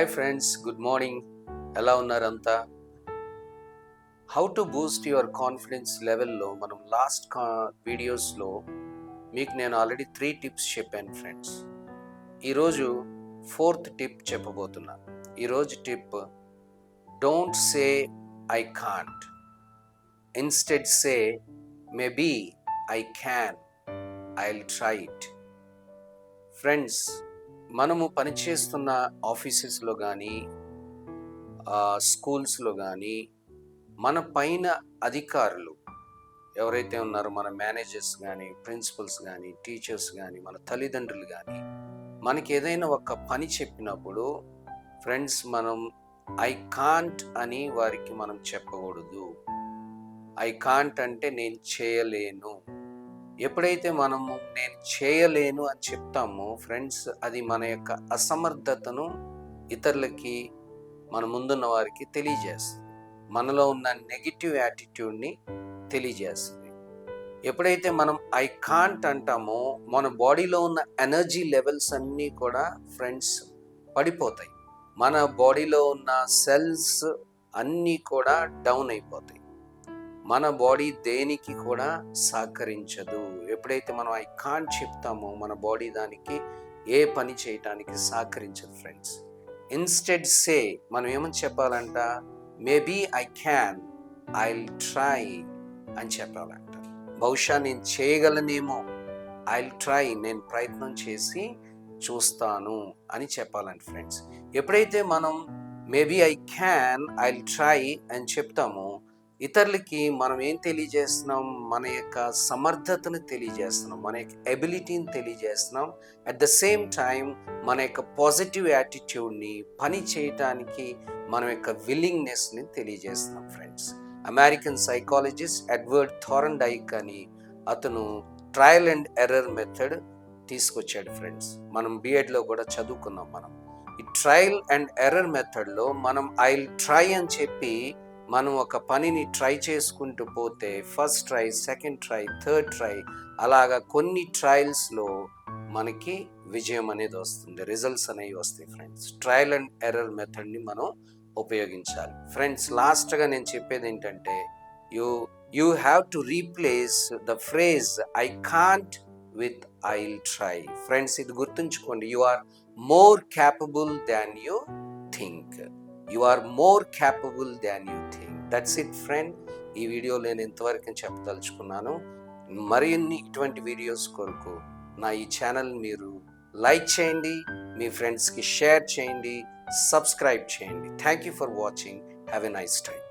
Hi friends, good morning. ఎలా ఉన్నారంతా? How to boost your confidence లెవెల్లో మనం లాస్ట్ వీడియోస్లో మీకు నేను ఆల్రెడీ 3 టిప్స్ చెప్పాను ఫ్రెండ్స్. ఈరోజు 4th టిప్ చెప్పబోతున్నాను. ఈరోజు tip, don't say I can't, instead say maybe I can, I'll try it. Friends, మనము పనిచేస్తున్న ఆఫీసెస్లో కానీ స్కూల్స్లో కానీ మన పైన అధికారులు ఎవరైతే ఉన్నారో, మన మేనేజర్స్ కానీ, ప్రిన్సిపల్స్ కానీ, టీచర్స్ కానీ, మన తల్లిదండ్రులు కానీ మనకి ఏదైనా ఒక పని చెప్పినప్పుడు ఫ్రెండ్స్, మనం ఐ కాంట్ అని వారికి మనం చెప్పకూడదు. ఐ కాంట్ అంటే నేను చేయలేను. ఎప్పుడైతే మనము నేను చేయలేను అని చెప్తామో ఫ్రెండ్స్, అది మన యొక్క అసమర్థతను ఇతరులకి, మన ముందున్న వారికి తెలియజేస్తుంది. మనలో ఉన్న నెగిటివ్ యాటిట్యూడ్ని తెలియజేస్తుంది. ఎప్పుడైతే మనం ఐ కాంట్ అంటామో మన బాడీలో ఉన్న ఎనర్జీ లెవెల్స్ అన్నీ కూడా ఫ్రెండ్స్ పడిపోతాయి. మన బాడీలో ఉన్న సెల్స్ అన్నీ కూడా డౌన్ అయిపోతాయి. మన బాడీ దేనికి కూడా సహకరించదు. ఎప్పుడైతే మనం ఐ కాంట్ చెప్తామో మన బాడీ దానికి ఏ పని చేయటానికి సహకరించదు ఫ్రెండ్స్. ఇన్స్టెడ్ సే, మనం ఏమని చెప్పాలంట, maybe I can, I'll try అని చెప్పాలంట. బహుశా నేను చేయగలనేమో, ఐల్ ట్రై, నేను ప్రయత్నం చేసి చూస్తాను అని చెప్పాలంట ఫ్రెండ్స్. ఎప్పుడైతే మనం maybe I can, I'll try అని చెప్తామో ఇతరులకి మనం ఏం తెలియజేస్తున్నాం, మన యొక్క సమర్థతను తెలియజేస్తున్నాం, మన యొక్క ఎబిలిటీని తెలియజేస్తున్నాం. అట్ ద సేమ్ టైం మన యొక్క పాజిటివ్ యాటిట్యూడ్ని, పని చేయటానికి మన యొక్క విల్లింగ్నెస్ని తెలియజేస్తున్నాం friends. American psychologist Edward Thorndike అని అతను ట్రయల్ అండ్ ఎర్రర్ మెథడ్ తీసుకొచ్చాడు ఫ్రెండ్స్. మనం బిఎడ్లో కూడా చదువుకున్నాం. మనం ఈ ట్రయల్ అండ్ ఎర్రర్ మెథడ్లో మనం ఐల్ ట్రై అని చెప్పి మనం ఒక పనిని ట్రై చేసుకుంటూ పోతే first try, second try, third try, అలాగా కొన్ని ట్రయల్స్లో మనకి విజయం అనేది వస్తుంది, రిజల్ట్స్ అనేవి వస్తాయి ఫ్రెండ్స్. ట్రయల్ అండ్ ఎర్రర్ మెథడ్ని మనం ఉపయోగించాలి ఫ్రెండ్స్. లాస్ట్గా నేను చెప్పేది ఏంటంటే, you have to replace the phrase I can't with I'll try. Friends, ఇది గుర్తుంచుకోండి. You are more capable than you think. You are more capable than you think. That's it friend. ఈ వీడియో నేను ఇంతవరకు చెప్పదలుచుకున్నాను. మరిన్ని ఇటువంటి వీడియోస్ కొరకు నా ఈ ఛానల్ మీరు లైక్ చేయండి, మీ ఫ్రెండ్స్కి షేర్ చేయండి, సబ్స్క్రైబ్ చేయండి. Thank you for watching. Have a nice time.